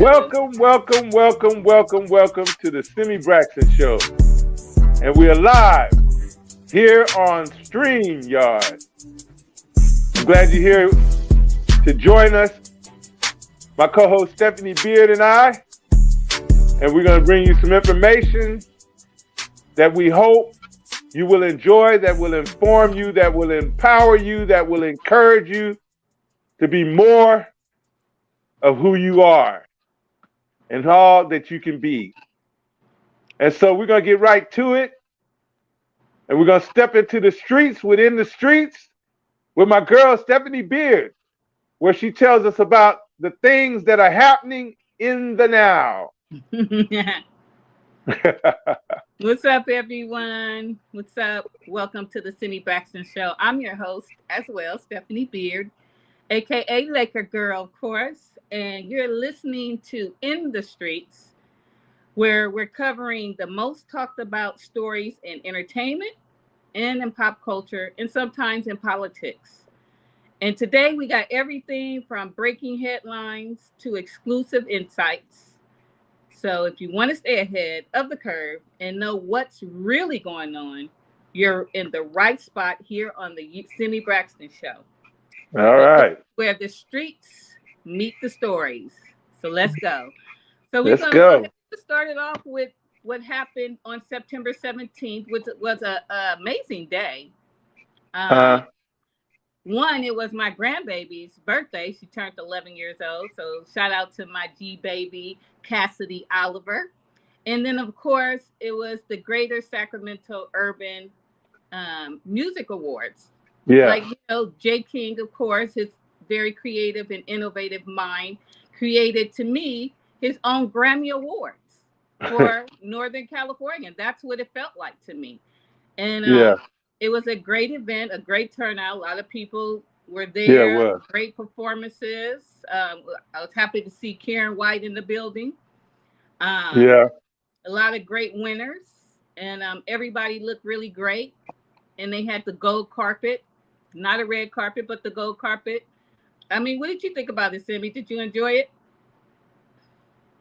Welcome, welcome, welcome, welcome, welcome to the SIMMIE Braxton Show. And we are live here on StreamYard. I'm glad you're here to join us. My co-host Stephanie Beard and I. And we're going to bring you some information that we hope you will enjoy, that will inform you, that will empower you, that will encourage you to be more of who you are and all that you can be. And so we're going to get right to it. And we're going to step into the streets within the streets with my girl, Stephanie Beard, where she tells us about the things that are happening in the now. What's up, everyone? What's up? Welcome to the SIMMIE Braxton Show. I'm your host as well, Stephanie Beard, aka Laker Girl, of course. And you're listening to In the Streets, where we're covering the most talked about stories in entertainment and in pop culture and sometimes in politics. And today we got everything from breaking headlines to exclusive insights. So if you want to stay ahead of the curve and know what's really going on, you're in the right spot here on the SIMMIE Braxton Show. All right. Where the streets meet the stories. So let's go. So we're Let's going go. to start it off with what happened on September 17th, which was an amazing day. One, it was my grandbaby's birthday. She turned 11 years old. So shout out to my G baby, Cassidy Oliver. And then, of course, it was the Greater Sacramento Urban Music Awards. Yeah. Like, Jay King, of course, his very creative and innovative mind created, to me, his own Grammy Awards for Northern California. That's what it felt like to me. And it was a great event, a great turnout. A lot of people were there. Yeah, it was. Great performances. I was happy to see Karen White in the building. A lot of great winners. And everybody looked really great. And they had the gold carpet. Not a red carpet, but the gold carpet. I mean, what did you think about it, Simmy? Did you enjoy it?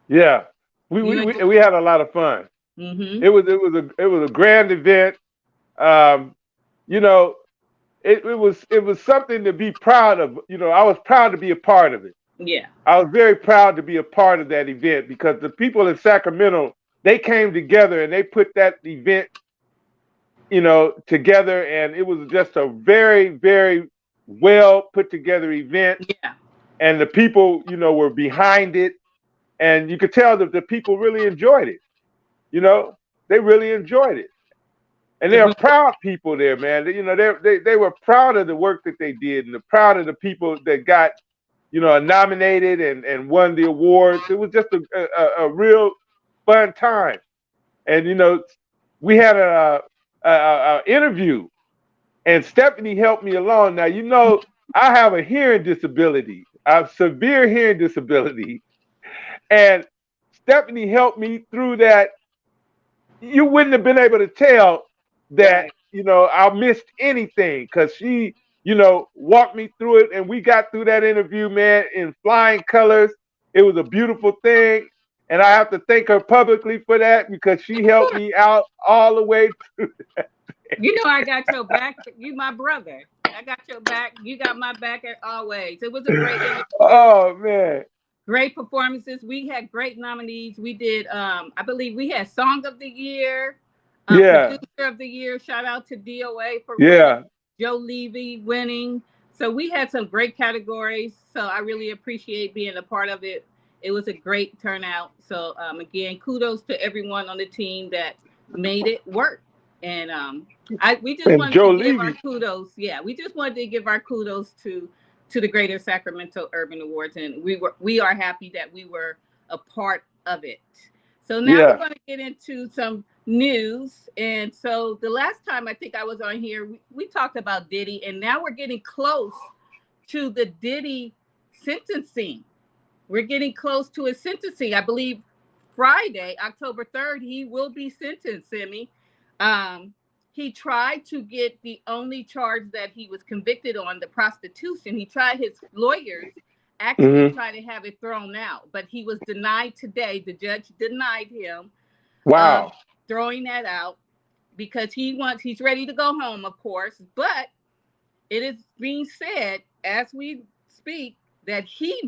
Yeah, we had a lot of fun. Mm-hmm. It was a grand event. It was something to be proud of. I was proud to be a part of it. Yeah, I was very proud to be a part of that event because the people in Sacramento, they came together and they put that event, together, and it was just a very, very well put together event. Yeah, and the people, were behind it. And you could tell that the people really enjoyed it. They really enjoyed it. And they're proud people there, man. They were proud of the work that they did and proud of the people that got, nominated and won the awards. It was just a real fun time. And, we had a interview and Stephanie helped me along. Now, I have a hearing disability, a severe hearing disability. And Stephanie helped me through that. You wouldn't have been able to tell that, I missed anything because she, walked me through it. And we got through that interview, man, in flying colors. It was a beautiful thing. And I have to thank her publicly for that because she helped me out all the way through that. I got your back. You my brother. I got your back. You got my back always. It was a great interview. Oh, man. Great performances. We had great nominees. We did, I believe we had Song of the Year, Producer of the Year. Shout out to DOA for winning. Joe Levy winning. So we had some great categories. So I really appreciate being a part of it. It was a great turnout. So again, kudos to everyone on the team that made it work. And we just wanted to give our kudos. Yeah, we just wanted to give our kudos to the Greater Sacramento Urban Awards, and we are happy that we were a part of it. So now we're going to get into some news. And so the last time I think I was on here, we talked about Diddy, and now we're getting close to the Diddy sentencing. We're getting close to his sentencing. I believe Friday, October 3rd, he will be sentenced, Simmy. He tried to get the only charge that he was convicted on, the prostitution. He tried, his lawyers actually try to have it thrown out, but he was denied today. The judge denied him Wow. Throwing that out because he's ready to go home, of course, but it is being said as we speak that he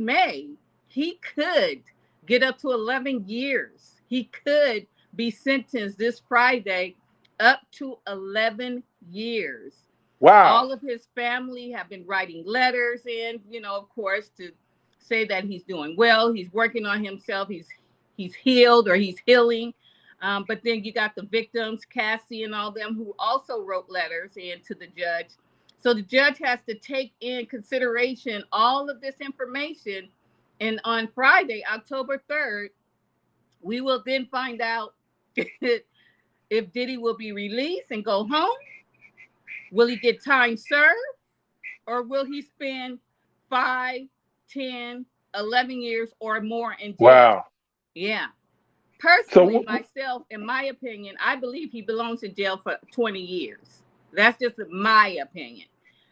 could get up to 11 years. He could be sentenced this Friday up to 11 years. Wow. All of his family have been writing letters in, of course, to say that he's doing well. He's working on himself. He's healed or he's healing. But then you got the victims, Cassie and all them, who also wrote letters in to the judge. So the judge has to take in consideration all of this information. And on Friday, October 3rd, we will then find out if Diddy will be released and go home. Will he get time served? Or will he spend 5, 10, 11 years or more in jail? Wow. Yeah. Personally, myself, in my opinion, I believe he belongs in jail for 20 years. That's just my opinion.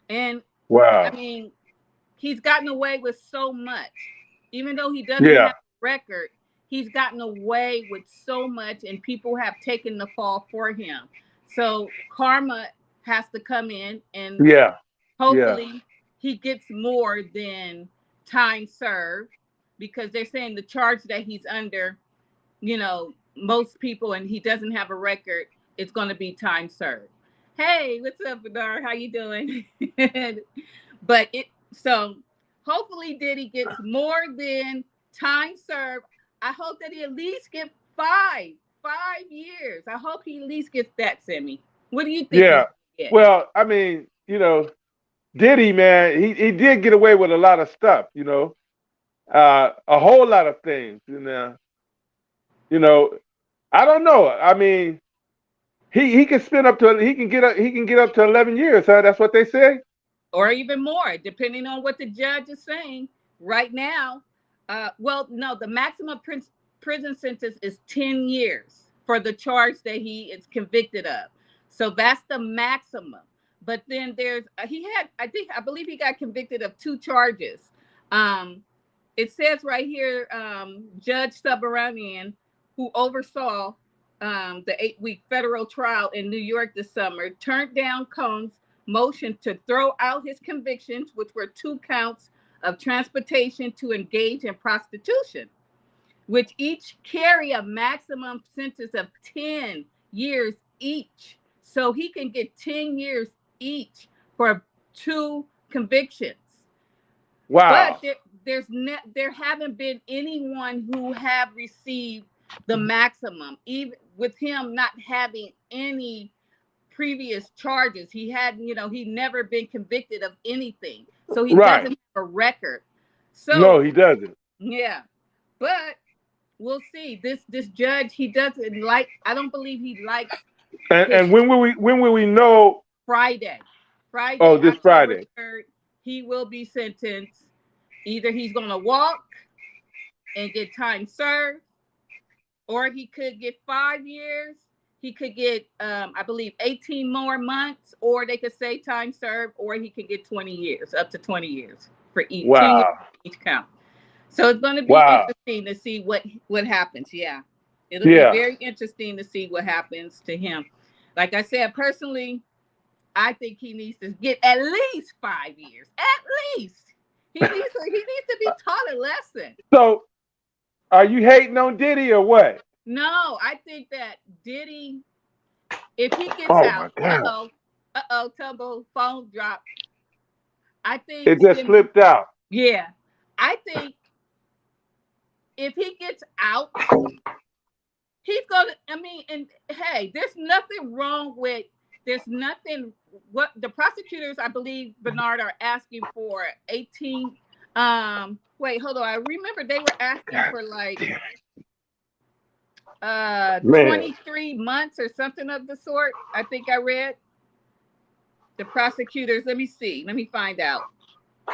And wow. I mean, he's gotten away with so much. Even though he doesn't have a record, he's gotten away with so much, and people have taken the fall for him. So karma has to come in, and hopefully he gets more than time served, because they're saying the charge that he's under, most people, and he doesn't have a record, it's going to be time served. Hey, what's up, Bernard? How you doing? But so hopefully Diddy gets more than time served. I hope that he at least get 5 years. I hope he at least gets that, Simmy. What do you think? Yeah. Well, I mean, Diddy, man, he did get away with a lot of stuff, a whole lot of things, I don't know. I mean, he can spend up to he can get up to 11 years, huh? That's what they say, or even more, depending on what the judge is saying right now. Well, no, the maximum prison sentence is 10 years for the charge that he is convicted of. So that's the maximum. But then there's I believe he got convicted of 2 charges. It says right here, Judge Subramanian, who oversaw the 8-week federal trial in New York this summer, turned down Cohn's motion to throw out his convictions, which were 2 counts of transportation to engage in prostitution, which each carry a maximum sentence of 10 years each. So he can get 10 years each for 2 convictions. Wow. But there haven't been anyone who have received the maximum, even with him not having any previous charges. He had, he never been convicted of anything. So he doesn't have a record. So no, he doesn't. Yeah. But we'll see. This judge, he doesn't like, I don't believe he likes. And when will we know? Friday. Oh, this October Friday. 3rd, he will be sentenced. Either he's going to walk and get time served, or he could get 5 years. He could get, I believe, 18 more months, or they could say time served, or he could get 20 years, up to 20 years for each, 10 years each count. So it's going to be interesting to see what happens. Yeah. It'll be very interesting to see what happens to him. Like I said, personally, I think he needs to get at least 5 years. At least. He needs to be taught a lesson. So, are you hating on Diddy or what? No, I think that Diddy, if he gets out, Tumble, phone drop. I think it just flipped out. Yeah, I think if he gets out, he's gonna. I mean, and hey, there's nothing wrong with. There's nothing. What the prosecutors, I believe, Bernard, are asking for 18. Wait, hold on. I remember they were asking for like 23 months or something of the sort. I think I read the prosecutors. Let me see. Let me find out.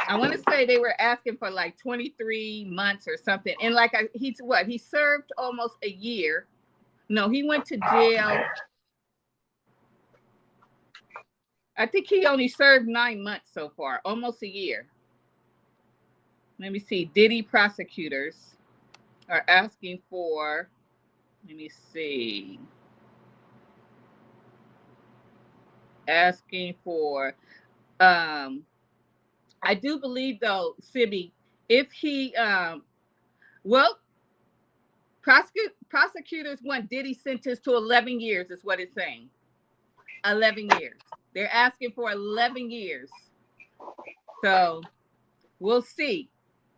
I want to say they were asking for like 23 months or something. And like he served almost a year. No, he went to jail. I think he only served 9 months so far, almost a year. let me see. Diddy prosecutors are asking for, let me see, asking for, I do believe though, Sibby, if he, well, prosecutors want Diddy sentenced to 11 years, is what it's saying. 11 years. They're asking for 11 years. So we'll see.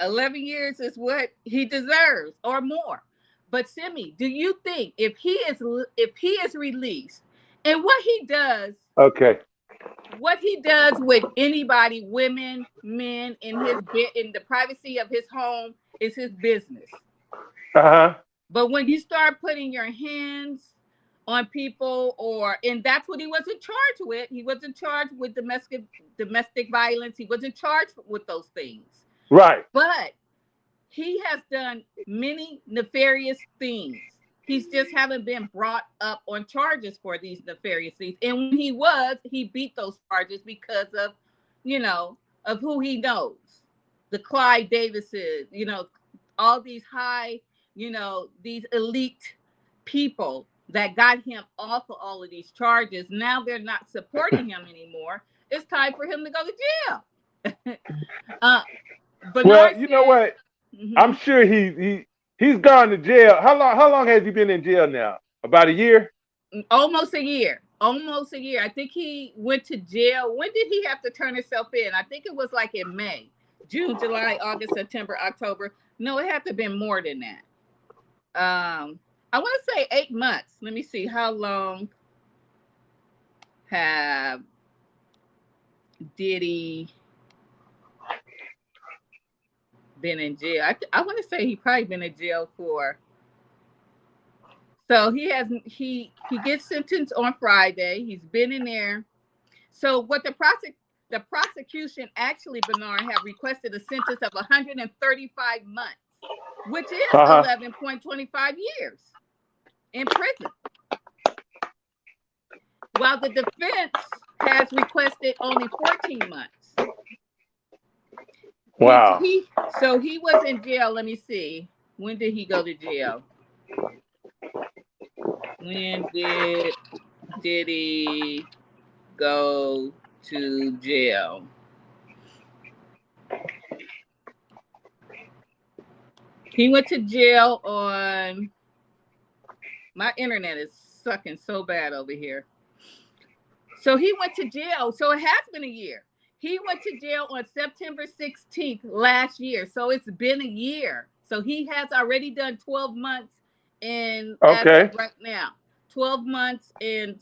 11 years is what he deserves or more. But Simi, do you think if he is released and what he does, okay, what he does with anybody, women, men, in the privacy of his home is his business. But when you start putting your hands on people, and that's what he wasn't charged with. He wasn't charged with domestic violence. He wasn't charged with those things. Right. But he has done many nefarious things. He's just haven't been brought up on charges for these nefarious things. And when he beat those charges because of, of who he knows. The Clyde Davises, all these high, these elite people that got him off of all of these charges. Now they're not supporting him anymore. It's time for him to go to jail. Well, you know what? Mm-hmm. I'm sure he's gone to jail. How long has he been in jail now? About a year? Almost a year. Almost a year. I think he went to jail. When did he have to turn himself in? I think it was like in May. June, July, August, September, October. No, it had to have been more than that. I want to say 8 months. Let me see. How long have Diddy been in jail? I want to say he probably been in jail for. So he gets sentenced on Friday. He's been in there. So what the prosecution actually, Bernard, have requested a sentence of 135 months, which is 11.25 years in prison. While the defense has requested only 14 months. Wow. So he was in jail. Let me see. When did he go to jail? When did he go to jail? He went to jail on. My internet is sucking so bad over here. So he went to jail. So it has been a year. He went to jail on September 16th last year. So it's been a year. So he has already done 12 months right now. 12 months in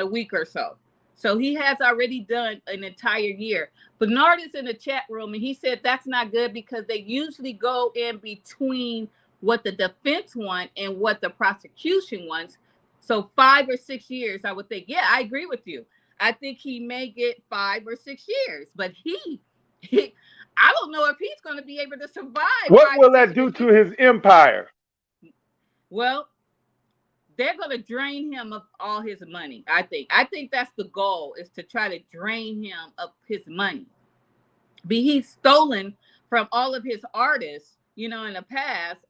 a week or so. So he has already done an entire year. Bernard is in the chat room, and he said that's not good because they usually go in between what the defense wants and what the prosecution wants. So 5 or 6 years, I would think. Yeah, I agree with you. I think he may get 5 or 6 years, but I don't know if he's going to be able to survive. What will that do to his empire? Well, they're going to drain him of all his money, I think. I think that's the goal, is to try to drain him of his money. He's stolen from all of his artists, in the past.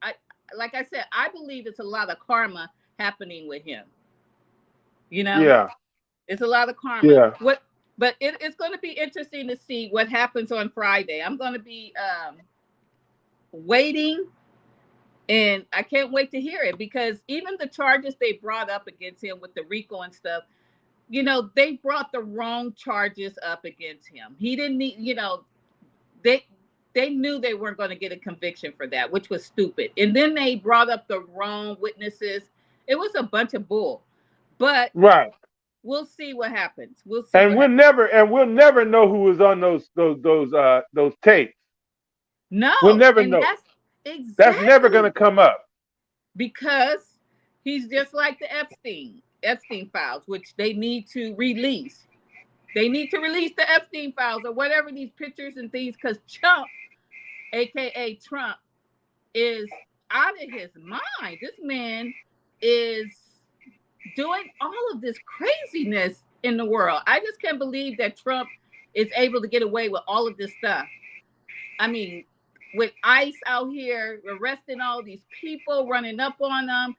Like I said, I believe it's a lot of karma happening with him. Yeah. It's a lot of karma. Yeah. But it's going to be interesting to see what happens on Friday. I'm going to be waiting. And I can't wait to hear it, because even the charges they brought up against him with the RICO and stuff, they brought the wrong charges up against him. He didn't need, they knew they weren't going to get a conviction for that, which was stupid. And then they brought up the wrong witnesses. It was a bunch of bull. But we'll see what happens. We'll see. And we'll never know who was on those tapes. No, we'll never know. Exactly. That's never going to come up. Because he's just like the Epstein files, which they need to release. They need to release the Epstein files or whatever, these pictures and things, because Trump, a.k.a. Trump, is out of his mind. This man is doing all of this craziness in the world. I just can't believe that Trump is able to get away with all of this stuff. I mean, with ICE out here arresting all these people, running up on them,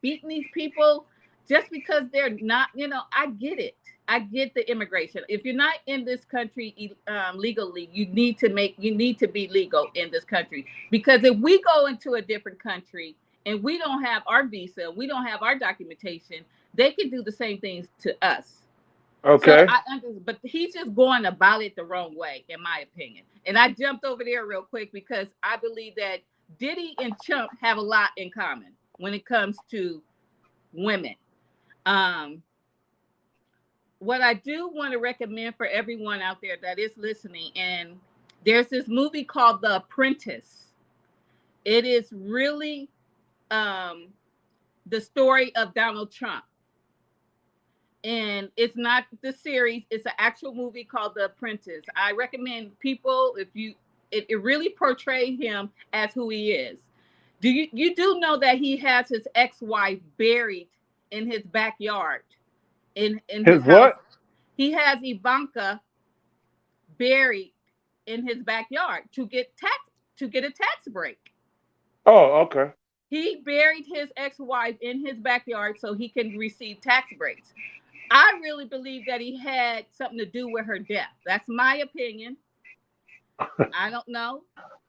beating these people just because they're not, I get it. I get the immigration. If you're not in this country legally, you need to be legal in this country. Because if we go into a different country and we don't have our visa, we don't have our documentation, they can do the same things to us. Okay. But he's just going about it the wrong way, in my opinion. And I jumped over there real quick because I believe that Diddy and Trump have a lot in common when it comes to women. What I do want to recommend for everyone out there that is listening, and there's this movie called The Apprentice. It is really the story of Donald Trump. And it's not the series, it's an actual movie called The Apprentice. I recommend people, it really portrays him as who he is. You do know that he has his ex-wife buried in his backyard, in his house. What? He has Ivanka buried in his backyard to get a tax break. Oh, okay. He buried his ex-wife in his backyard so he can receive tax breaks. I really believe that he had something to do with her death. That's my opinion. I don't know.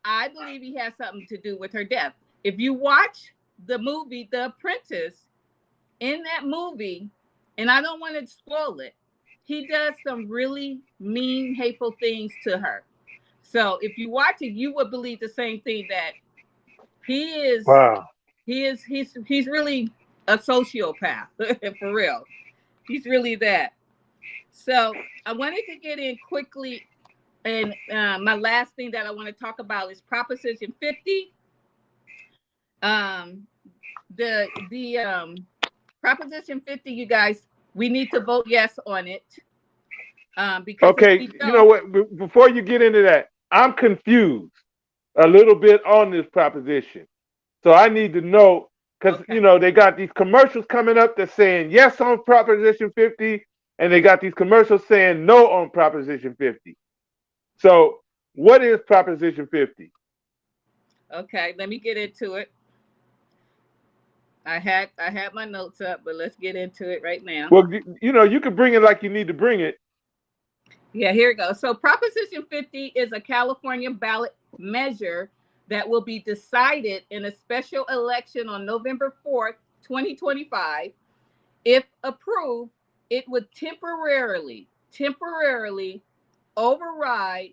I believe he has something to do with her death. If you watch the movie The Apprentice, in that movie, and I don't want to spoil it, he does some really mean, hateful things to her. So if you watch it, you would believe the same thing, that he is. Wow. He's really a sociopath for real. He's really that. So I wanted to get in quickly, and my last thing that I want to talk about is Proposition 50. The Proposition 50, you guys, we need to vote yes on it. Because okay, you know what? Before you get into that, I'm confused a little bit on this proposition. So I need to know, because, they got these commercials coming up that's saying yes on Proposition 50, and they got these commercials saying no on Proposition 50. So what is Proposition 50? Okay, let me get into it. I had my notes up, but let's get into it right now. Well, you can bring it like you need to bring it. Yeah, here it goes. So Proposition 50 is a California ballot measure that will be decided in a special election on November 4th, 2025. If approved, it would temporarily override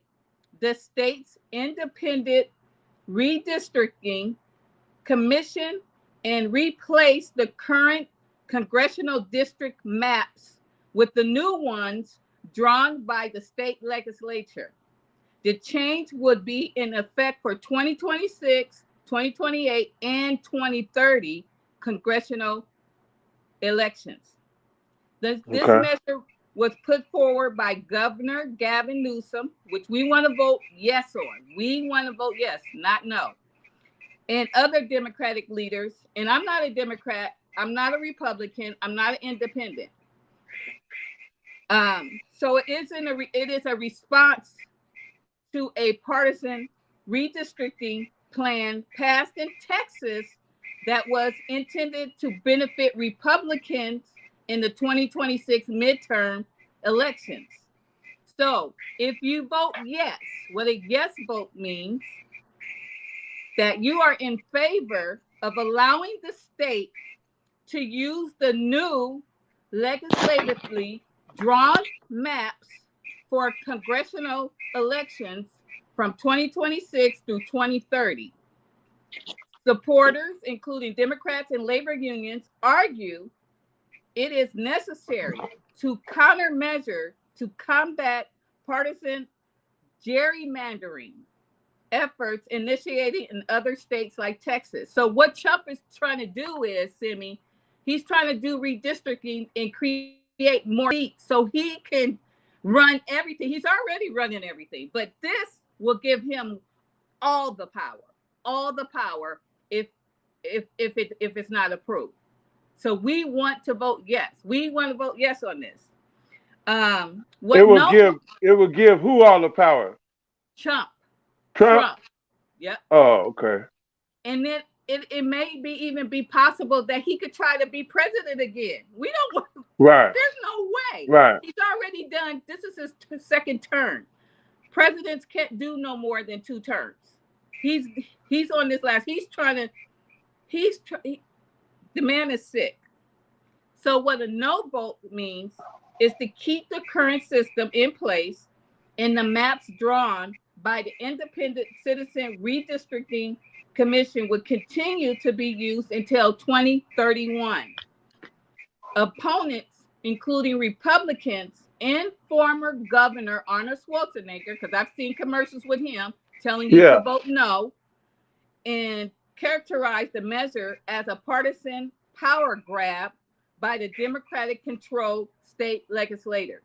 the state's independent redistricting commission and replace the current congressional district maps with the new ones drawn by the state legislature. The change would be in effect for 2026, 2028, and 2030 congressional elections. This measure was put forward by Governor Gavin Newsom, which we want to vote yes on. We want to vote yes, not no. And other Democratic leaders, and I'm not a Democrat, I'm not a Republican, I'm not an independent. So it is a response to a partisan redistricting plan passed in Texas that was intended to benefit Republicans in the 2026 midterm elections. So if you vote yes, what a yes vote means, that you are in favor of allowing the state to use the new legislatively drawn maps for congressional elections from 2026 through 2030. Supporters, including Democrats and labor unions, argue it is necessary to countermeasure to combat partisan gerrymandering efforts initiated in other states like Texas. So what Trump is trying to do is, Simmy, he's trying to do redistricting and create more seats so he can run everything. He's already running everything, but this will give him all the power if it's not approved. So we want to vote yes. We want to vote yes on this. It will give who all the power? Trump. Yep. Oh, okay. And then it may be even be possible that he could try to be president again. We don't want. Right. There's no way. Right. He's already done. This is his second term. Presidents can't do no more than 2 terms. He's he's on this last. He's trying to. The man is sick. So what a no vote means is to keep the current system in place and the maps drawn by the Independent Citizen Redistricting Commission would continue to be used until 2031. Opponents, including Republicans and former Governor Arnold Schwarzenegger, because I've seen commercials with him telling you to vote no, and characterize the measure as a partisan power grab by the Democratic-controlled state legislature.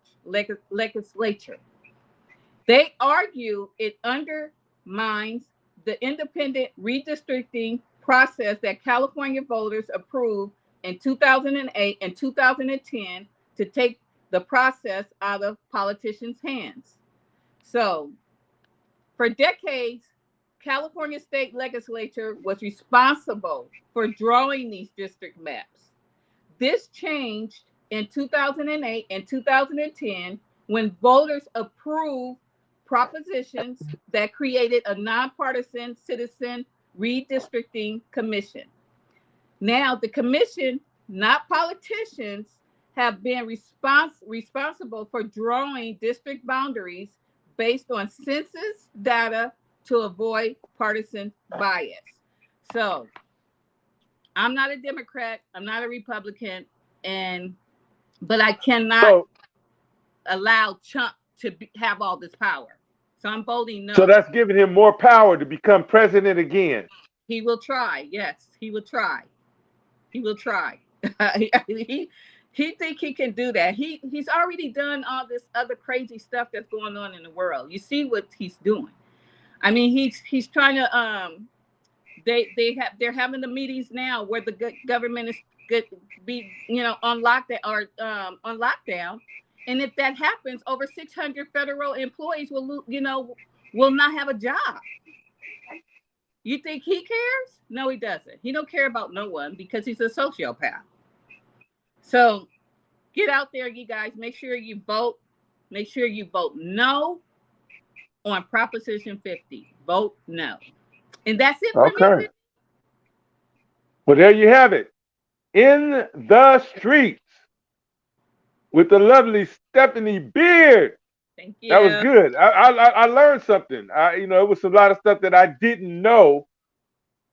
They argue it undermines the independent redistricting process that California voters approved in 2008 and 2010 to take the process out of politicians' hands. So, for decades, California state legislature was responsible for drawing these district maps. This changed in 2008 and 2010 when voters approved propositions that created a nonpartisan citizen redistricting commission. Now, the commission, not politicians, have been responsible for drawing district boundaries based on census data to avoid partisan bias. So, I'm not a Democrat, I'm not a Republican, but I cannot allow Trump to have all this power. So I'm voting no. So that's giving him more power to become president again. He will try. Yes, he will try. He will try. He think he can do that. He's already done all this other crazy stuff that's going on in the world. You see what he's doing. I mean, he's trying to they're having the meetings now where the government is good be on lockdown, and if that happens, over 600 federal employees will not have a job. You think he cares? No, he doesn't. He don't care about no one because he's a sociopath. So get out there, you guys. Make sure you vote. Make sure you vote no on Proposition 50. Vote no. And that's it for me. Well, there you have it. In the streets with the lovely Stephanie Beard. Thank you. That was good. I learned something. It was a lot of stuff that I didn't know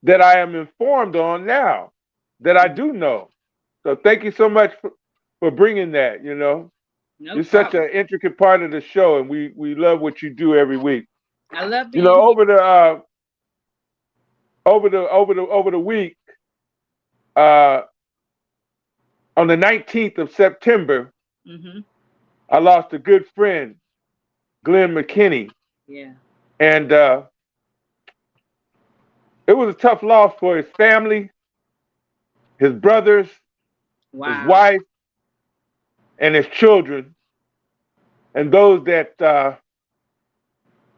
that I am informed on now, that I do know. So thank you so much for bringing that. No You're such an intricate part of the show, and we love what you do every week. I love being over the week, on the 19th of September, I lost a good friend, Glenn McKinney. Yeah. And it was a tough loss for his family, his brothers, his wife, and his children, and those that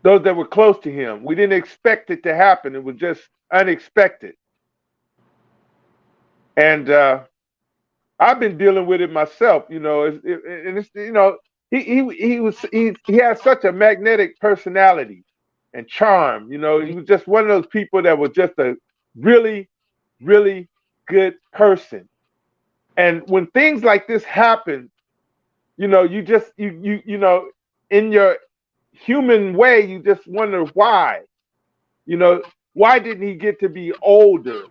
were close to him. We didn't expect it to happen. It was just unexpected. And I've been dealing with it myself, and it's he has such a magnetic personality and charm. He was just one of those people that was just a really, really good person. And when things like this happen, you just in your human way, you just wonder why. Why didn't he get to be older?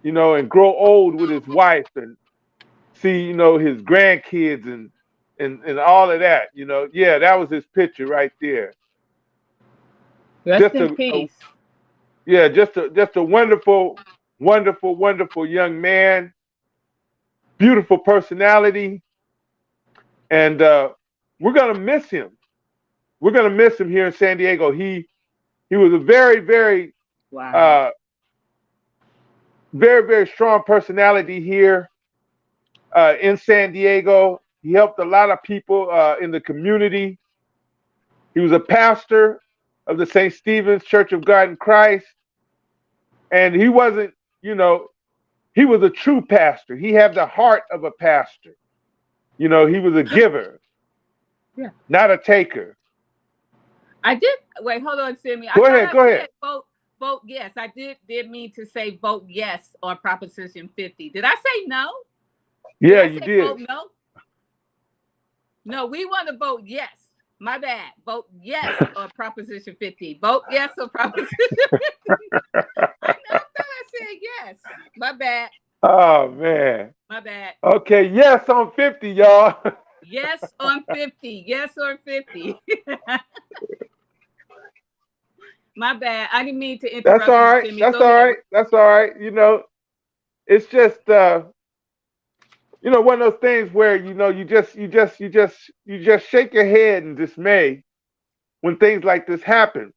And grow old with his wife and see, his grandkids and all of that. Yeah, that was his picture right there. Rest in peace. Just a wonderful, wonderful, wonderful young man. Beautiful personality. And we're gonna miss him. We're gonna miss him here in San Diego. He was a very, very very, very strong personality here in San Diego. He helped a lot of people in the community. He was a pastor of the St. Stephen's Church of God in Christ. And he wasn't, he was a true pastor. He had the heart of a pastor. He was a giver, not a taker. I did. Wait, hold on, Simmy. Go ahead. Vote yes. I did mean to say vote yes on Proposition 50. Did I say no? Yeah, you did. Vote no? No, we want to vote yes. My bad. Vote yes on Proposition 50. Vote yes on Proposition 50. I thought I said yes. My bad. Oh, man. My bad. Okay, yes on 50, y'all. Yes on 50. Yes on 50. My bad. I didn't mean to interrupt. That's all right. That's all right. That's all right. It's just one of those things where you just shake your head in dismay when things like this happen.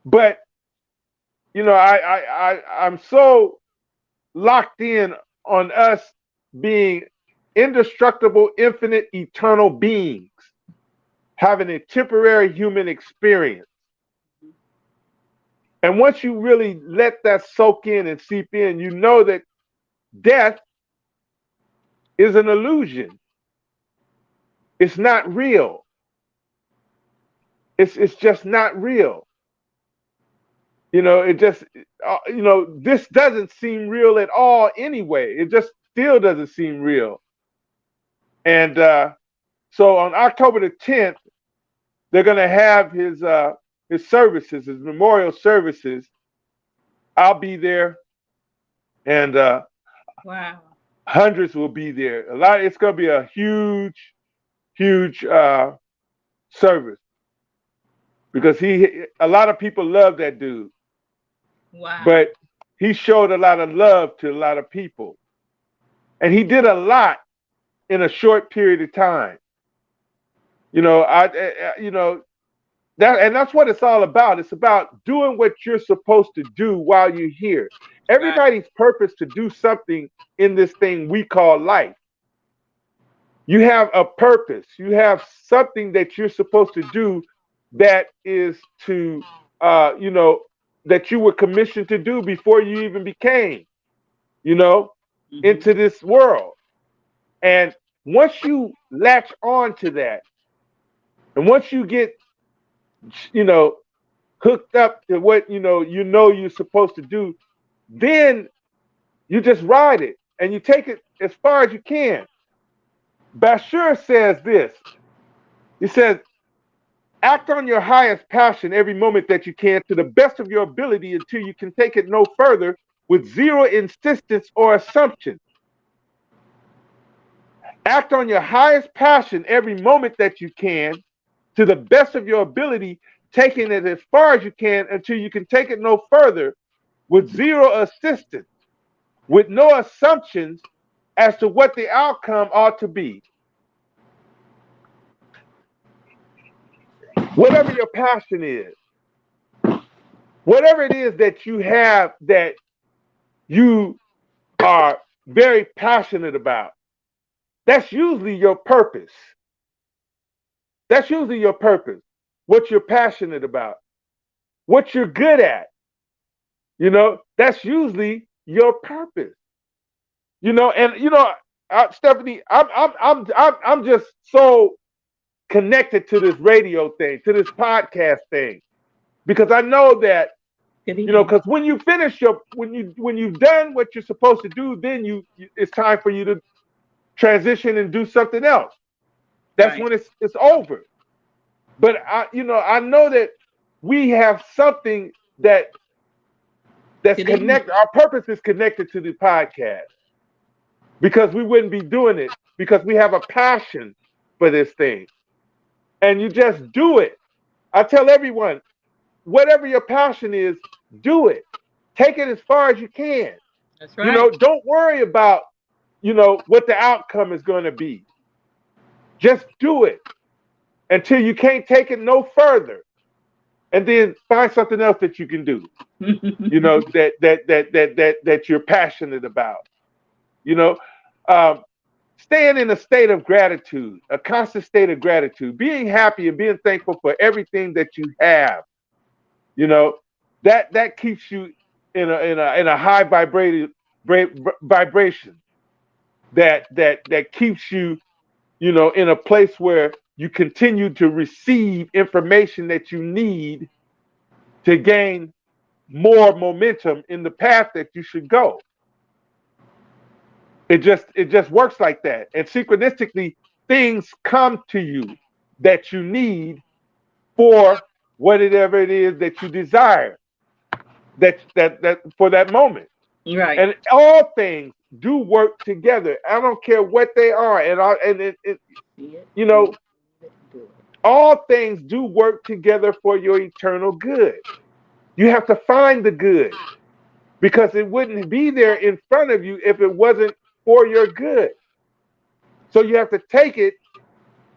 But I'm so locked in on us being indestructible, infinite, eternal beings, having a temporary human experience. And once you really let that soak in and seep in, you know that death is an illusion. It's not real. It's just not real. This doesn't seem real at all anyway. It just still doesn't seem real. And so on October the 10th, they're going to have his services, his memorial services. I'll be there, and wow, hundreds will be there. It's going to be a huge service because a lot of people love that dude. Wow. But he showed a lot of love to a lot of people, and he did a lot in a short period of time. That's what it's all about. It's about doing what you're supposed to do while you're here. Everybody's purpose to do something in this thing we call life. You have a purpose. You have something that you're supposed to do that is to, that you were commissioned to do before you even became, into this world. And once you latch on to that, and once you get, hooked up to what, you're supposed to do, then you just ride it and you take it as far as you can. Bashir says this. He says, act on your highest passion every moment that you can to the best of your ability until you can take it no further with zero insistence or assumption. Act on your highest passion every moment that you can to the best of your ability, taking it as far as you can until you can take it no further with zero assistance, with no assumptions as to what the outcome ought to be. Whatever your passion is, whatever it is that you have that you are very passionate about, that's usually your purpose. That's usually your purpose, what you're passionate about, what you're good at. That's usually your purpose. Stephanie, I'm just so connected to this radio thing, to this podcast thing, because I know that, because when you finish when you've done what you're supposed to do, then it's time for you to transition and do something else. That's when it's over. But I know that we have something that's connected. Our purpose is connected to the podcast, because we wouldn't be doing it because we have a passion for this thing. And you just do it. I tell everyone, whatever your passion is, do it. Take it as far as you can. That's right. Don't worry about, what the outcome is going to be. Just do it until you can't take it no further. And then find something else that you can do. That you're passionate about. Staying in a state of gratitude, a constant state of gratitude, being happy and being thankful for everything that you have, You know, that keeps you in a high vibration that keeps you, in a place where you continue to receive information that you need to gain more momentum in the path that you should go. It just works like that. And synchronistically, things come to you that you need for whatever it is that you desire, that for that moment. Right. And all things do work together. I don't care what they are. See it, You do know, it, do it. all things do work together for your eternal good. You have to find the good because it wouldn't be there in front of you if it wasn't for your good. So you have to take it,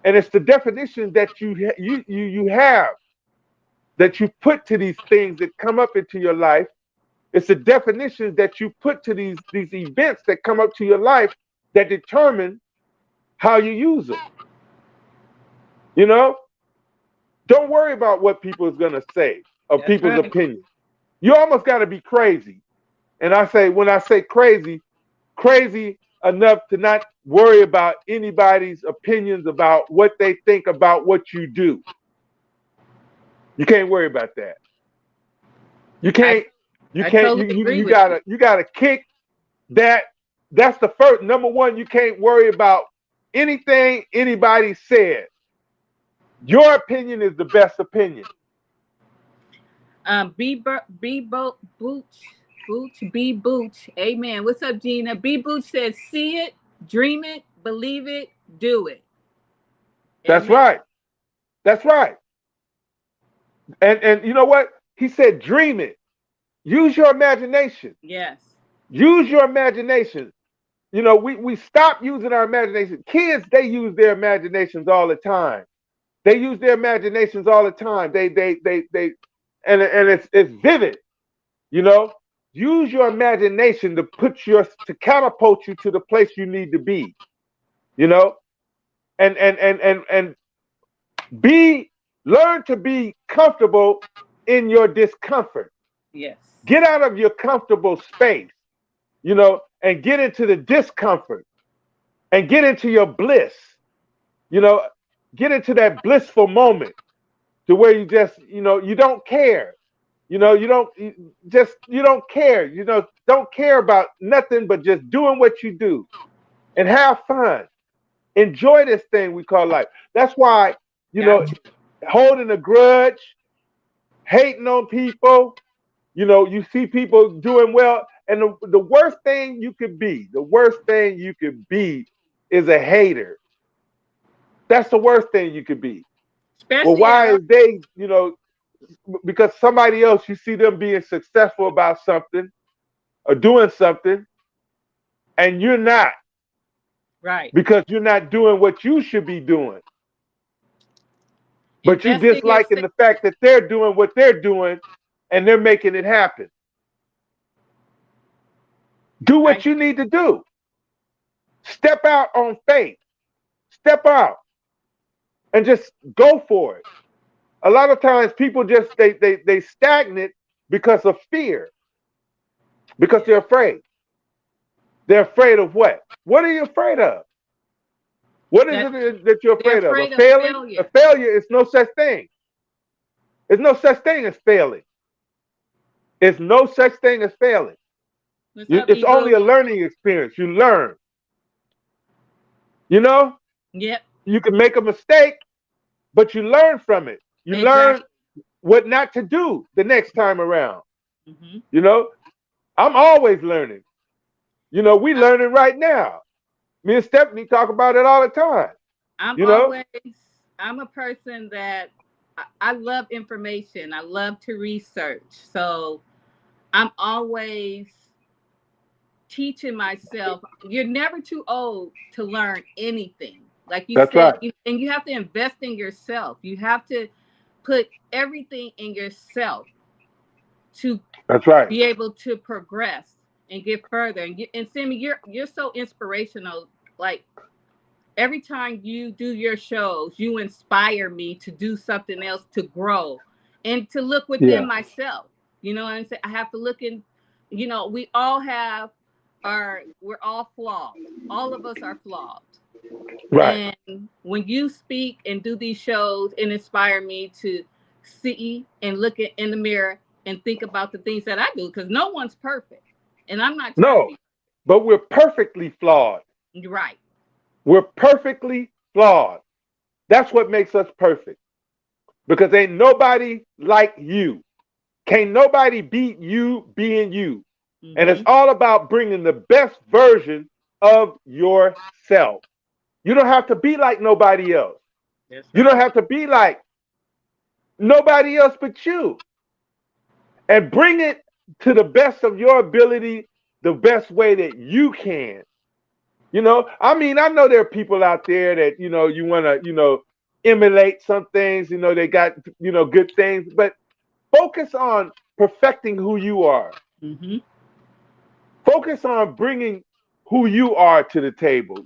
and it's the definition that you have, that you put to these things that come up into your life. It's the definitions that you put to these events that come up to your life that determine how you use them. You know, don't worry about what people is gonna say or That's people's right. opinions. You almost got to be crazy. And when I say crazy, crazy enough to not worry about anybody's opinions about what they think about what you do. You can't worry about that. You I can't. You I can't. totally You you, agree you with you. gotta you gotta kick that. That's the first number one. You can't worry about anything anybody said. Your opinion is the best opinion. B Booch. Amen. What's up, Gina? B Booch says, "See it, dream it, believe it, do it." That's Amen. right. That's right. And you know what? He said, dream it. Use your imagination. Yes. Use your imagination. We stop using our imagination. Kids, they use their imaginations all the time. They use their imaginations all the time. And it's vivid. You know, use your imagination to catapult you to the place you need to be. You know, and be learn to be comfortable in your discomfort. Yes. Get out of your comfortable space. And get into the discomfort and get into your bliss. You know, get into that blissful moment to where you don't care. You don't care. Don't care about nothing but just doing what you do and have fun. Enjoy this thing we call life. That's why, you know, Gotcha. holding a grudge, hating on people, you see people doing well. And the worst thing you could be is a hater. That's the worst thing you could be. Well, Especially at why our is they, because somebody else, you see them being successful about something or doing something, and you're not, right. because you're not doing what you should be doing. But you Invest in disliking yourself. the fact that they're doing what they're doing and they're making it happen. Do I what you need to do. Step out on faith. Step out and just go for it. A lot of times people just they stagnate because of fear, because they're afraid. They're afraid of what? What are you afraid of? What is that it that you're they're afraid of? A afraid of failing? A failure. failure is no such thing. There's no such thing as failing. It's no such thing as failing. What's up, It's only Ebo? a learning experience. You learn. You know, Yep. you can make a mistake, but you learn from it. You learn Exactly. what not to do the next time around. Hmm. You know, I'm always learning. We learning right now. Me and Stephanie talk about it all the time. I'm You know, always, I'm a person that I love information. I love to research. So I'm always teaching myself. You're never too old to learn anything. Like you that's said, right. and you have to invest in yourself. You have to put everything in yourself to That's right. be able to progress and get further. And Sammy, you're so inspirational. Like every time you do your shows, you inspire me to do something else to grow and to look within myself. You know what I'm saying? I have to look in, we all have we're all flawed. All of us are flawed. Right. And when you speak and do these shows, it inspire me to see and look in the mirror and think about the things that I do, because no one's perfect. And I'm not trying to No, be. but we're perfectly flawed. Right. We're perfectly flawed. That's what makes us perfect. Because ain't nobody like you. Can't nobody beat you being you. And it's all about bringing the best version of yourself. You don't have to be like nobody else. That's You right. don't have to be like nobody else but you. And bring it to the best of your ability, the best way that you can. I mean, I know there are people out there that, you want to, emulate some things, they got, good things, but focus on perfecting who you are. Mm-hmm. Focus on bringing who you are to the table,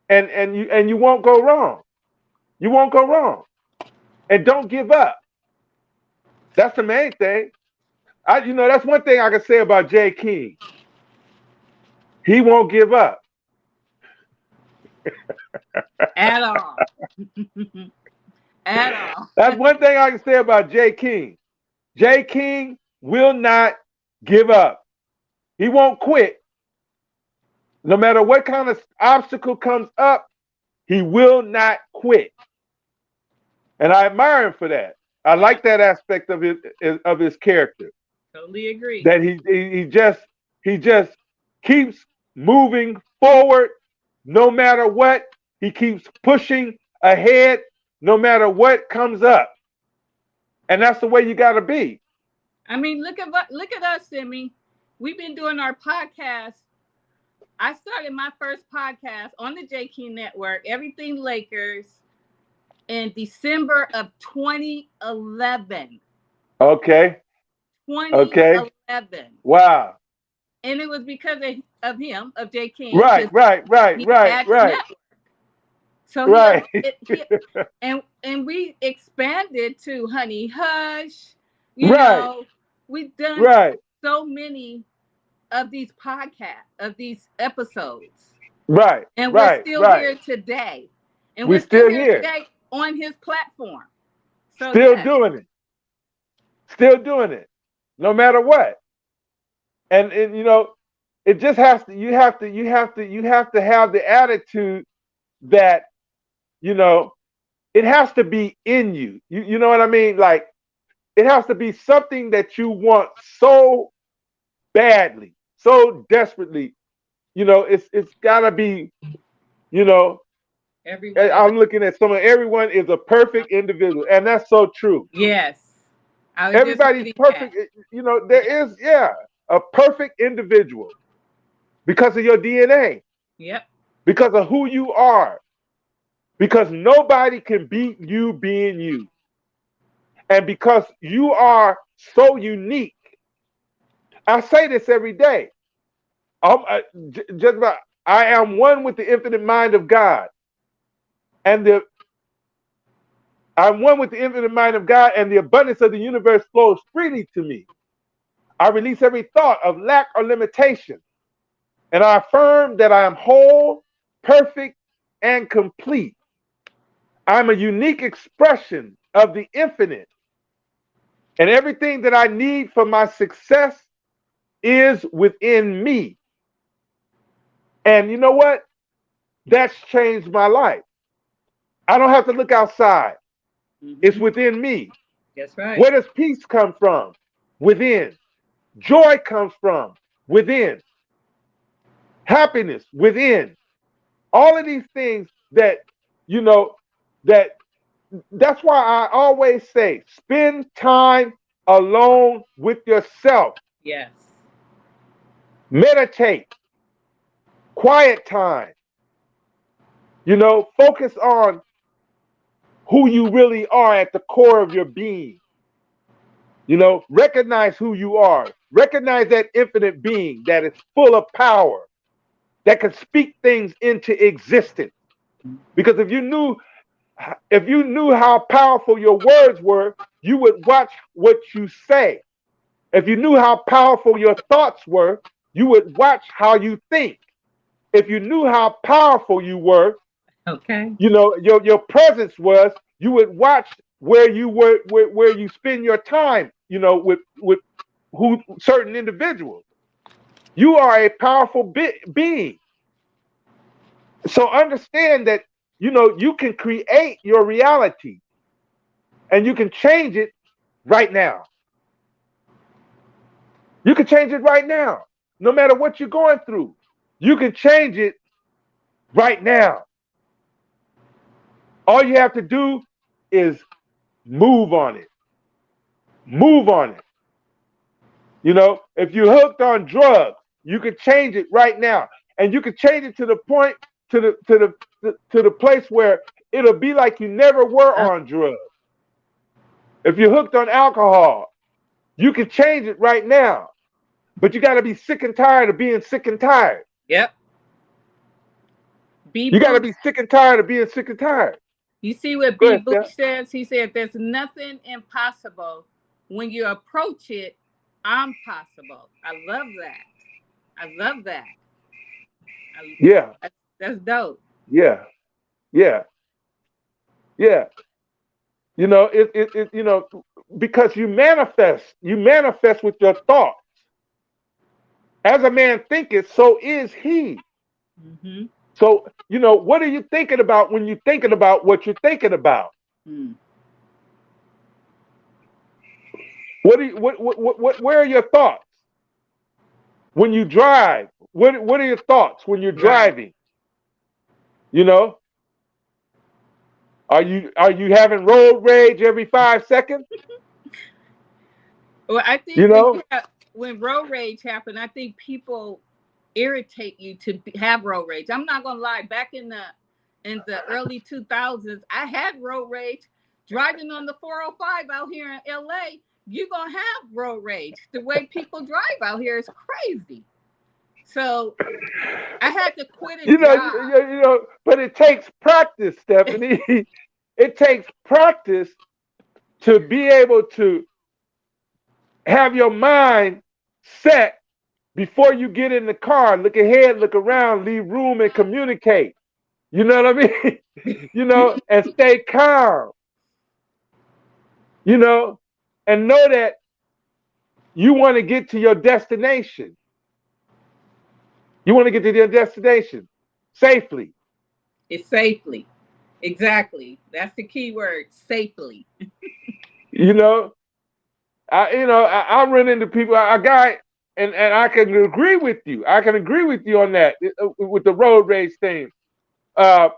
and you won't go wrong. You won't go wrong. And don't give up. That's the main thing. That's one thing I can say about Jay King. He won't give up. At all. At all. That's one thing I can say about Jay King. Jay King will not give up. He won't quit. No matter what kind of obstacle comes up, he will not quit. And I admire him for that. I like that aspect of his character. Totally agree. That he just keeps moving forward no matter what. He keeps pushing ahead no matter what comes up. And that's the way you got to be. I mean, look at us, Simmy. We've been doing our podcast. I started my first podcast on the J King Network, Everything Lakers, in December of 2011. Okay. 2011. Wow. And it was because of him, of J King. Right. He had the network. So right. and we expanded to Honey Hush. We've done so many of these podcasts, of these episodes. Right. And we're still here today. And we're still here today on his platform. So still doing it. Still doing it. No matter what. And it just has to you have to have the attitude that it has to be in you. You know what I mean? Like, it has to be something that you want so badly, so desperately. It's gotta be, I'm looking at everyone is a perfect individual, and that's so true. Yes. Everybody's perfect. There is, a perfect individual because of your DNA. Yep. Because of who you are. Because nobody can beat you being you. And because you are so unique. I say this every day. I am one with the infinite mind of God. I'm one with the infinite mind of God, and the abundance of the universe flows freely to me. I release every thought of lack or limitation. And I affirm that I am whole, perfect, and complete. I'm a unique expression of the infinite. And everything that I need for my success is within me. And you know what? That's changed my life. I don't have to look outside. Mm-hmm. It's within me. That's right. Where does peace come from? Within. Joy comes from within. Happiness within. All of these things that's why I always say, spend time alone with yourself. Yes. Meditate. Quiet time. Focus on who you really are at the core of your being. Recognize who you are. Recognize that infinite being that is full of power, that can speak things into existence. Because if you knew how powerful your words were, you would watch what you say. If you knew how powerful your thoughts were, you would watch how you think. If you knew how powerful you were, okay, your presence was, you would watch where you were, where you spend your time, with who certain individuals. You are a powerful being. So understand that, you can create your reality and you can change it right now. You can change it right now. No matter what you're going through, you can change it right now. All you have to do is move on it. Move on it. If you're hooked on drugs, you can change it right now. And you can change it to the point, to the place where it'll be like you never were on drugs. If you're hooked on alcohol, you can change it right now. But you got to be sick and tired of being sick and tired. Yep. You got to be sick and tired of being sick and tired. You see what B. Bush says? He said, there's nothing impossible. When you approach it, I'm possible. I love that. I love that. Yeah. That's dope. Yeah. Yeah. Yeah. Because you manifest with your thoughts. As a man thinketh, so is he. Mm-hmm. So, what are you thinking about when you're thinking about what you're thinking about? Where are your thoughts? When you drive, what are your thoughts when you're driving? Are you having road rage every 5 seconds? Well, I think when road rage happened, I think people irritate you to have road rage. I'm not gonna lie. Back in the early 2000s, I had road rage driving on the 405 out here in LA. You're gonna have road rage. The way people drive out here is crazy. So I had to quit a job. But it takes practice, Stephanie. It takes practice to be able to have your mind set before you get in the car. Look ahead, look around, leave room, and communicate. You know what I mean? And stay calm. And know that you want to get to your destination. You want to get to your destination safely. It's safely. Exactly. That's the key word, safely. I run into people, a guy, and I can agree with you. I can agree with you on that, with the road rage thing. A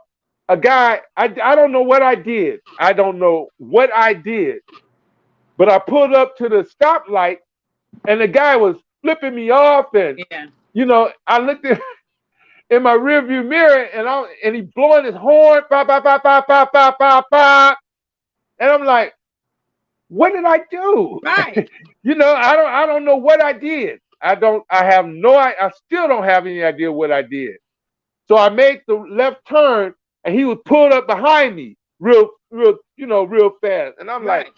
guy, I don't know what I did. I don't know what I did. But I pulled up to the stoplight, and the guy was flipping me off, and I looked in my rearview mirror, and he blowing his horn, bah, bah, bah, bah, bah, bah, bah, bah. And I'm like, what did I do? Right. I don't know what I did. I still don't have any idea what I did. So I made the left turn, and he was pulled up behind me real fast. And I'm like,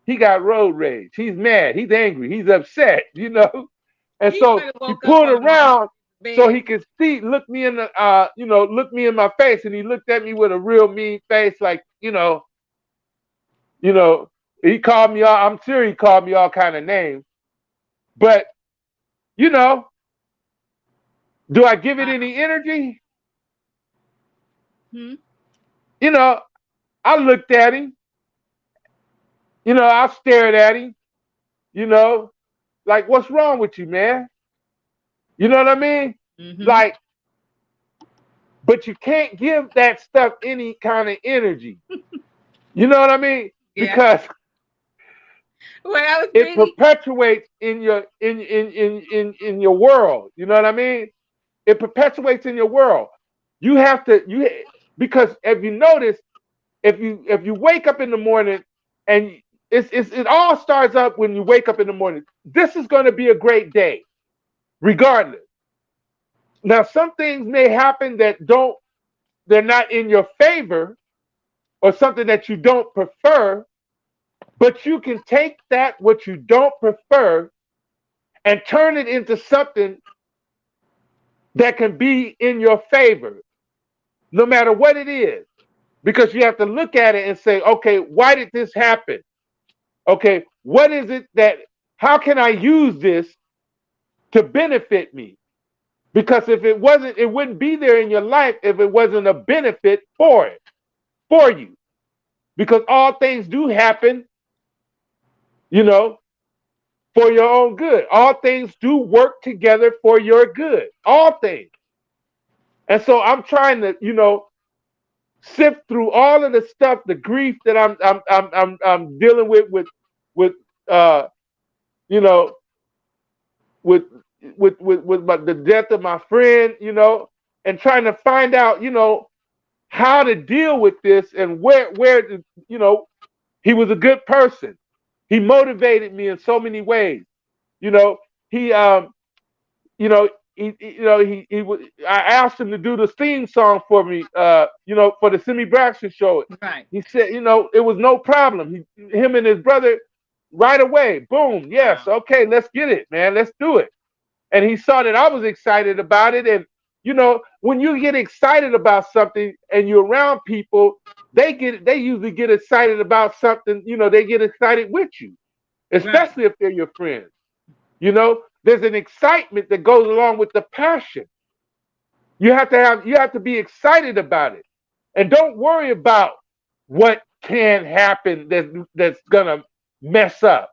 he got road rage. He's mad. He's angry. He's upset, And so he pulled around so he could look me in my face, and he looked at me with a real mean face, like, he called me all, I'm sure he called me all kind of names. But, do I give it any energy? I looked at him. I stared at him. Like, what's wrong with you, man? You know what I mean? Mm-hmm. Like, but you can't give that stuff any kind of energy. You know what I mean? Yeah. Because it perpetuates in your world. You know what I mean? It perpetuates in your world. You have to because if you notice, if you wake up in the morning, and it all starts up when you wake up in the morning. This is going to be a great day, regardless. Now, some things may happen that they're not in your favor, or something that you don't prefer, But you can take that, what you don't prefer, and turn it into something that can be in your favor, no matter what it is. Because you have to look at it and say, okay, why did this happen? Okay, what is it how can I use this to benefit me? Because if it wasn't, it wouldn't be there in your life if it wasn't a benefit for you. Because all things do happen, you know, for your own good. All things do work together for your good. All things. And so I'm trying to, sift through all of the stuff, the grief that I'm dealing with uh, you know, with the death of my friend, and trying to find out, how to deal with this and where he was a good person. He motivated me in so many ways. You know, he you know, I asked him to do the theme song for me, for the SIMMIE Braxton show. Right. He said, it was no problem. Him and his brother, right away, boom, yes, okay, let's get it, man, let's do it. And he saw that I was excited about it. And, when you get excited about something and you're around people, they usually get excited about something, they get excited with you, especially if they're your friends. There's an excitement that goes along with the passion. You have to be excited about it. And don't worry about what can happen that's gonna mess up.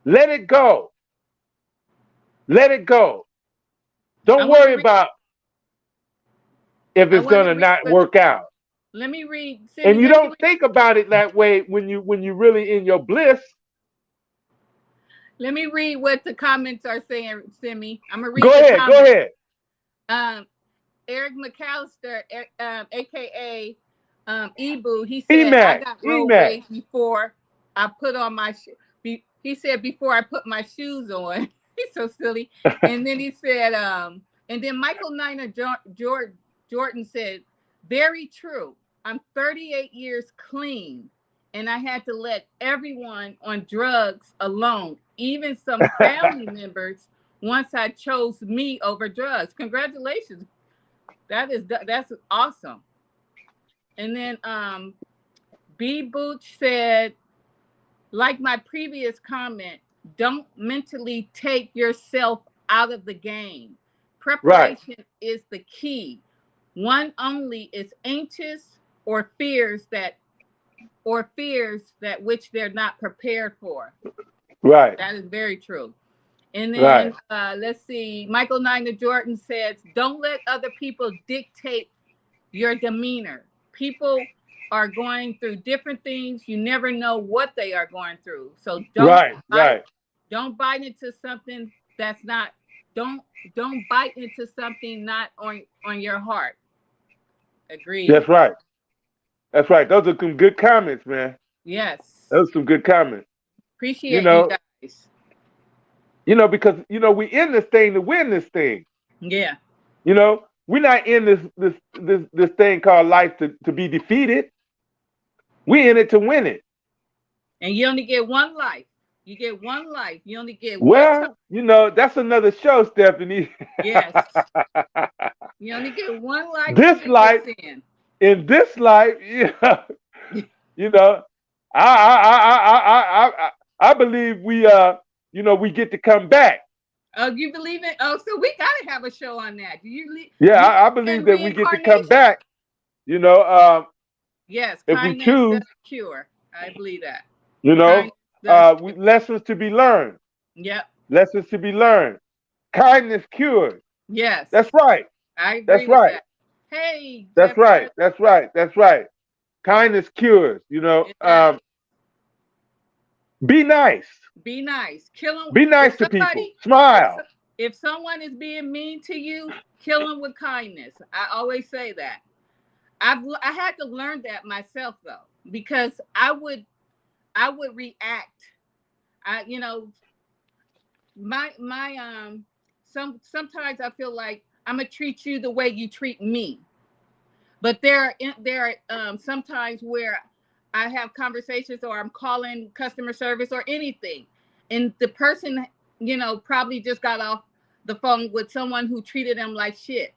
Let it go. Let it go. Don't worry about if it's gonna not work out. Let me read. And you don't think about it that way when you really in your bliss. Let me read what the comments are saying, Simmy. I'm gonna read. Go ahead. Eric McAllister, aka Ebu, he said, I got road rage before I put on my he said before I put my shoes on. He's so silly. And then he said, and then Michael Niner Jordan said, very true. I'm 38 years clean, and I had to let everyone on drugs alone, even some family members, once I chose me over drugs. Congratulations. That's awesome. And then B Booch said, like my previous comment, don't mentally take yourself out of the game. Preparation is the key. One only is anxious or fears that which they're not prepared for. Right. That is very true. And then let's see, Michael Niner Jordan says, don't let other people dictate your demeanor. People are going through different things. You never know what they are going through. So don't bite into something that's not, don't bite into something not on your heart. Agreed. That's right. That's right. Those are some good comments, man. Yes. Those are some good comments. Appreciate you guys. Because we in this thing to win this thing. Yeah. We're not in this thing called life to be defeated. We in it to win it. And you only get one life. You get one life. You only get one. That's another show, Stephanie. Yes. You only get one life. This life. In this life, I believe we we get to come back. Oh, you believe it? Oh, so we gotta have a show on that. Do you? Yeah, I believe that we get to come back. Yes, if we choose, cure. I believe that. lessons to be learned. Yep. Lessons to be learned. Kindness cures. Yes. That's right. I agree with that. Hey. That's right. That's right. That's right. Kindness cures. Be nice. Be nice. Kill them. Be nice to people. Smile. If someone is being mean to you, kill them with kindness. I always say that. I had to learn that myself though, because I would react. Sometimes I feel like I'm gonna treat you the way you treat me. But there are sometimes where I have conversations or I'm calling customer service or anything, and the person, probably just got off the phone with someone who treated them like shit.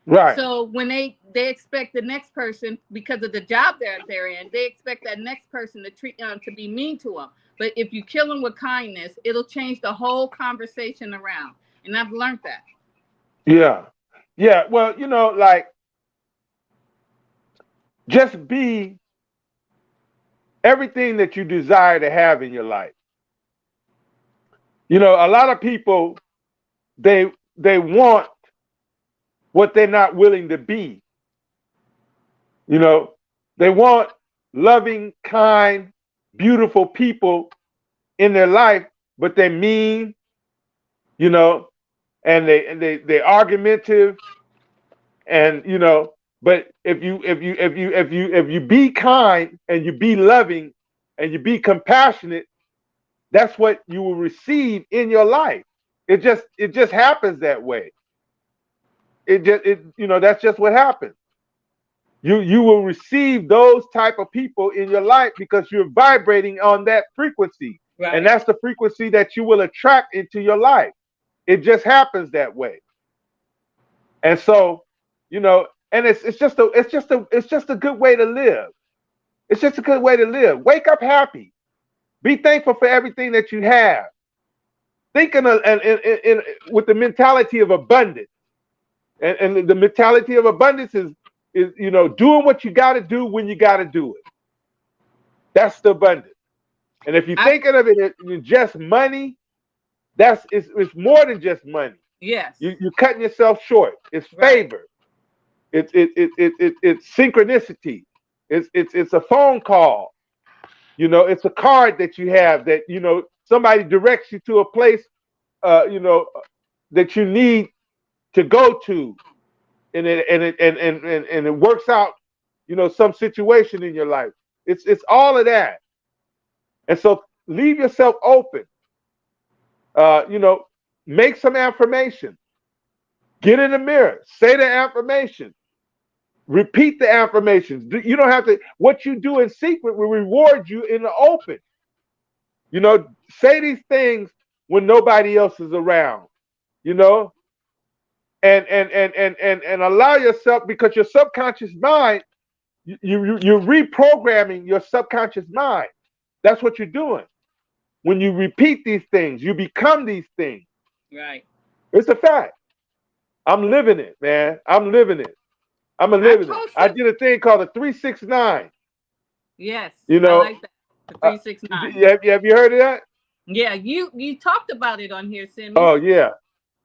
Right. So when they expect the next person, because of the job they're in, they expect that next person to treat to be mean to them. But if you kill them with kindness, it'll change the whole conversation around. And I've learned that. Yeah. Yeah. Well, like, just be everything that you desire to have in your life. A lot of people, they want what they're not willing to be. They want loving, kind, beautiful people in their life, but they're mean, and they're argumentative, and but if you be kind and you be loving and you be compassionate, that's what you will receive in your life. It just happens that way. That's just what happens. You will receive those type of people in your life because you're vibrating on that frequency. Right. And that's the frequency that you will attract into your life. It just happens that way. And so, and it's just a good way to live. It's just a good way to live. Wake up happy. Be thankful for everything that you have. Thinking with the mentality of abundance. And the mentality of abundance is doing what you got to do when you got to do it. That's the abundance. And if you're thinking of it in just money, it's more than just money. Yes. You're cutting yourself short. It's favor. Right. It's synchronicity. It's a phone call. It's a card that you have that somebody directs you to a place that you need to go to, and it works out, some situation in your life. It's all of that. And so leave yourself open. Make some affirmation. Get in the mirror. Say the affirmation. Repeat the affirmations. You don't have to. What you do in secret will reward you in the open. Say these things when nobody else is around. And allow yourself, because your subconscious mind, you're reprogramming your subconscious mind. That's what you're doing. When you repeat these things, you become these things. Right. It's a fact. I'm living it, man. I'm living it. I did a thing called a 369. Yes. I like that. The 369. Have you heard of that? Yeah, you talked about it on here, Simmy. Oh yeah.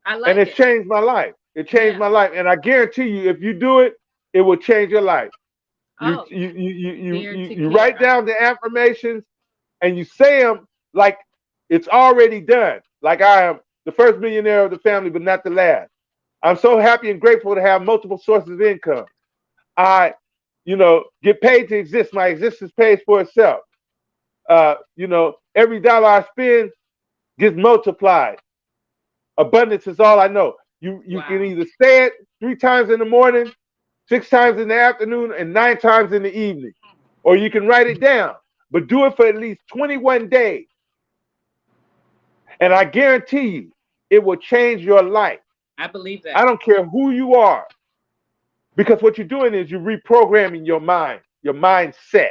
I like it. And it's changed my life. It changed my life. And I guarantee you, if you do it, it will change your life. You write down the affirmations and you say them like it's already done. Like, I am the first millionaire of the family, but not the last. I'm so happy and grateful to have multiple sources of income. I, get paid to exist. My existence pays for itself. Every dollar I spend gets multiplied. Abundance is all I know. You can either say it 3 times in the morning, 6 times in the afternoon, and 9 times in the evening. Or you can write it down, but do it for at least 21 days. And I guarantee you, it will change your life. I believe that. I don't care who you are. Because what you're doing is you're reprogramming your mind, your mindset.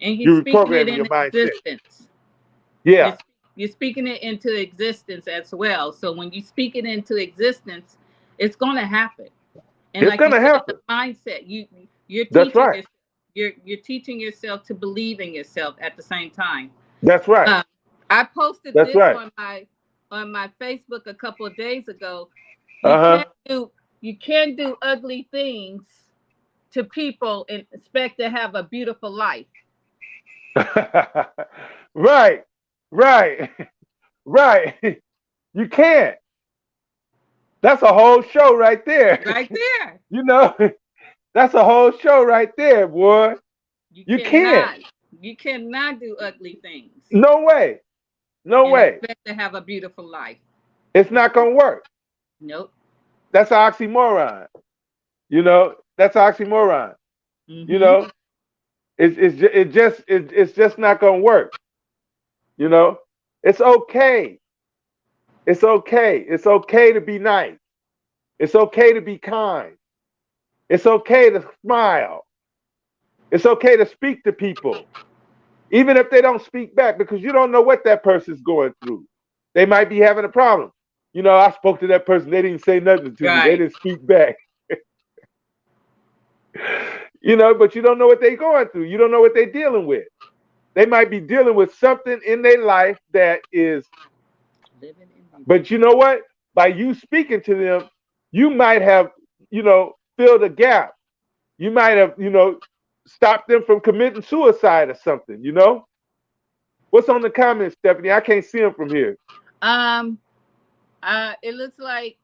And you're reprogramming your mindset. Yeah. You're speaking it into existence as well. So when you speak it into existence, it's going to happen. And it's going to happen. The mindset, you're teaching. That's right. You're teaching yourself to believe in yourself at the same time. That's right. I posted this on my Facebook a couple of days ago. You can't do ugly things to people and expect to have a beautiful life. Right. You can't. That's a whole show right there. Right there. That's a whole show right there, boy. You can't. You cannot do ugly things. No way. No way. Expect to have a beautiful life. It's not gonna work. Nope. That's an oxymoron. That's an oxymoron. Mm-hmm. It's just not gonna work. You know, it's okay. It's okay. It's okay to be nice. It's okay to be kind. It's okay to smile. It's okay to speak to people, even if they don't speak back, because you don't know what that person's going through. They might be having a problem. You know, I spoke to that person. They didn't say nothing to me. They Right. didn't speak back. You know, but you don't know what they're going through. You don't know what they're dealing with. They might be dealing with something in their life that is, but you know what? By you speaking to them, you might have, filled a gap. You might have, stopped them from committing suicide or something, What's on the comments, Stephanie? I can't see them from here. It looks like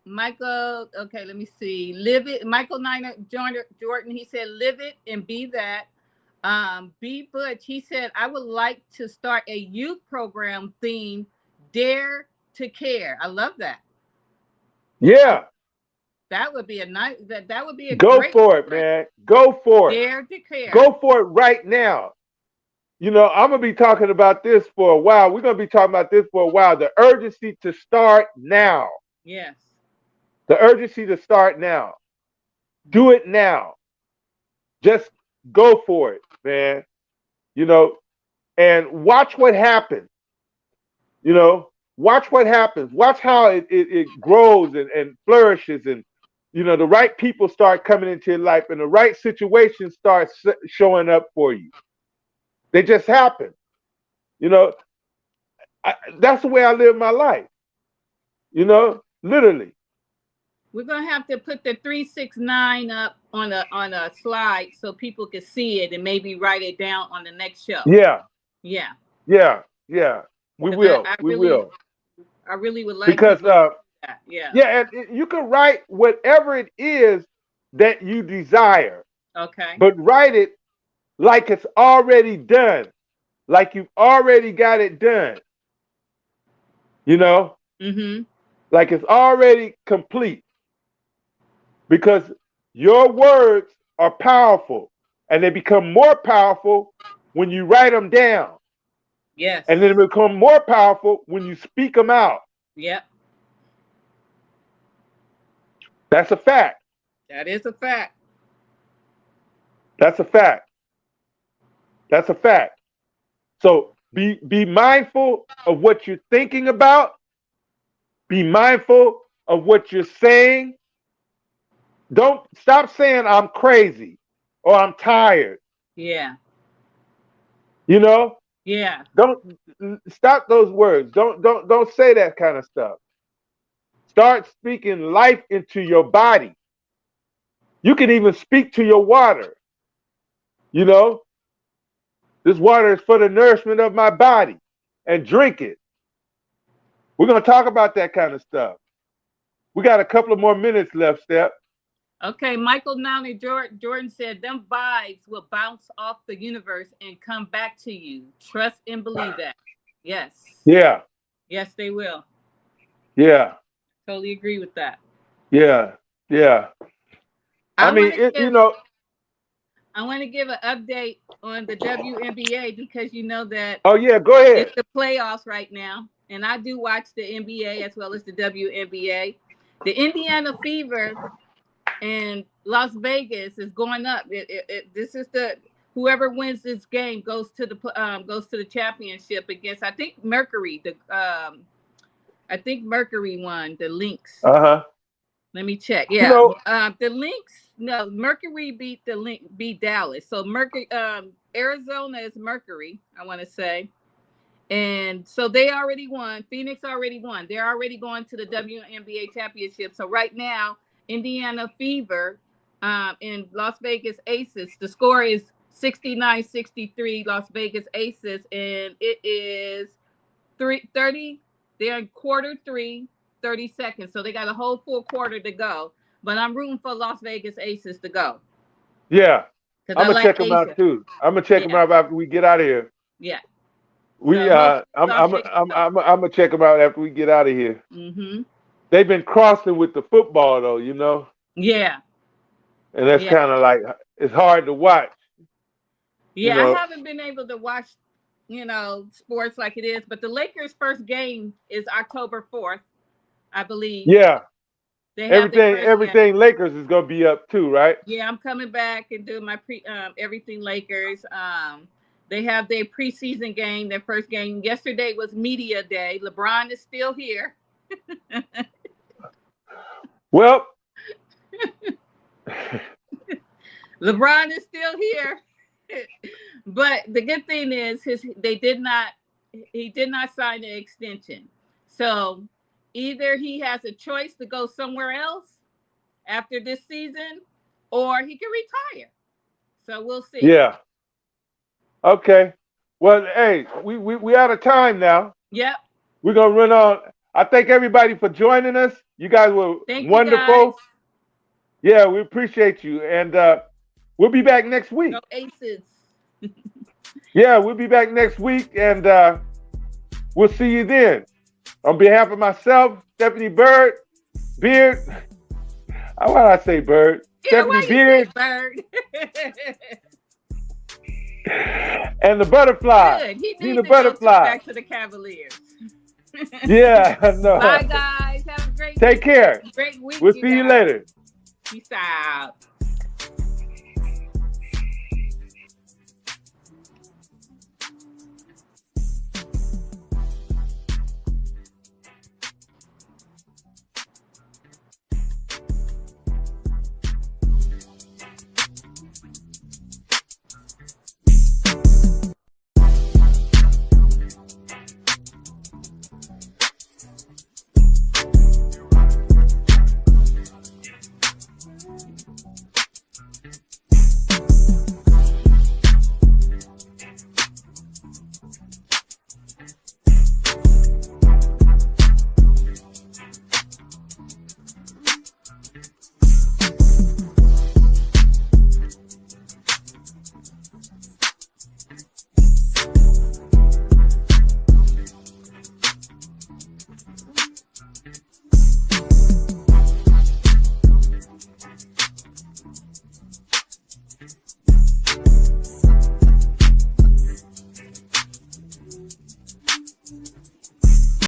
Michael. Okay, let me see. Live it. Michael Niner Jordan. He said, "Live it and be that." B Butch. He said, "I would like to start a youth program theme. Dare to care." I love that. Yeah. That would be a nice. That would be a Go great for it, program. man. Go for it. Dare to care. Go for it right now. I'm going to be talking about this for a while. We're going to be talking about this for a while. The urgency to start now. Yes. The urgency to start now. Do it now. Just go for it, man. And watch what happens. Watch what happens. Watch how it grows and flourishes, and the right people start coming into your life, and the right situations start showing up for you. They just happen. That's the way I live my life. Literally. We're gonna have to put the 369 up on a slide so people can see it and maybe write it down on the next show. Yeah. Yeah. Yeah. Yeah. We will. We will. I really would like because that. Yeah. Yeah, and you can write whatever it is that you desire. Okay. But write it like it's already done. Like you've already got it done. Mm-hmm. Like it's already complete. Because your words are powerful, and they become more powerful when you write them down. Yes. And then they become more powerful when you speak them out. Yep. That's a fact. That is a fact. That's a fact. That's a fact. So be mindful of what you're thinking about. Be mindful of what you're saying. Don't stop saying I'm crazy or I'm tired. Yeah. Yeah. Don't stop those words. Don't say that kind of stuff. Start speaking life into your body. You can even speak to your water. This water is for the nourishment of my body, and drink it. We're going to talk about that kind of stuff. We got a couple of more minutes left, Steph. Okay, Michael Downey Jordan said, "Them vibes will bounce off the universe and come back to you. Trust and believe that." Yes. Yeah. Yes, they will. Yeah. Totally agree with that. Yeah. Yeah. I want to give an update on the WNBA because you know that. Oh yeah, go ahead. It's the playoffs right now, and I do watch the NBA as well as the WNBA. The Indiana Fever and Las Vegas is going up. This is whoever wins this game goes to the championship against I think Mercury. I think Mercury won the Lynx. Let me check. Yeah, the Lynx. No, Mercury beat Dallas. So Mercury, Arizona is Mercury. I want to say, and so they already won. Phoenix already won. They're already going to the WNBA championship. So right now, Indiana Fever in Las Vegas Aces. The score is 69-63 Las Vegas Aces, and it is 3:30. They're in quarter 3, 30 seconds. So they got a whole full quarter to go. But I'm rooting for Las Vegas Aces to go. Yeah. I'm going to check them out too. I'm going to check them out after we get out of here. Yeah. I'm going to check them out after we get out of here. Mm-hmm. They've been crossing with the football though, Yeah. And that's kind of like, it's hard to watch. Yeah, I haven't been able to watch, sports like it is, but the Lakers' first game is October 4th, I believe. Yeah. They have everything Lakers is gonna be up too, right? Yeah, I'm coming back and doing my everything Lakers. They have their preseason game, their first game. Yesterday was media day. LeBron is still here. Well, LeBron is still here. But the good thing is he did not sign an extension. So either he has a choice to go somewhere else after this season, or he can retire. So we'll see. Yeah. Okay. Well, hey, we out of time now. Yep. We're gonna run on. I thank everybody for joining us. You guys were wonderful. Yeah, we appreciate you, and we'll be back next week. Go Aces. Yeah, we'll be back next week, and we'll see you then. On behalf of myself, Stephanie Beard, why did I say Bird? Yeah, Stephanie Beard. Bird. And the butterfly. Good. He needs to butterfly. Go back to the Cavaliers. Yeah, I know. Bye, guys. Have a great Take care. Great week. We'll see you later. Peace out.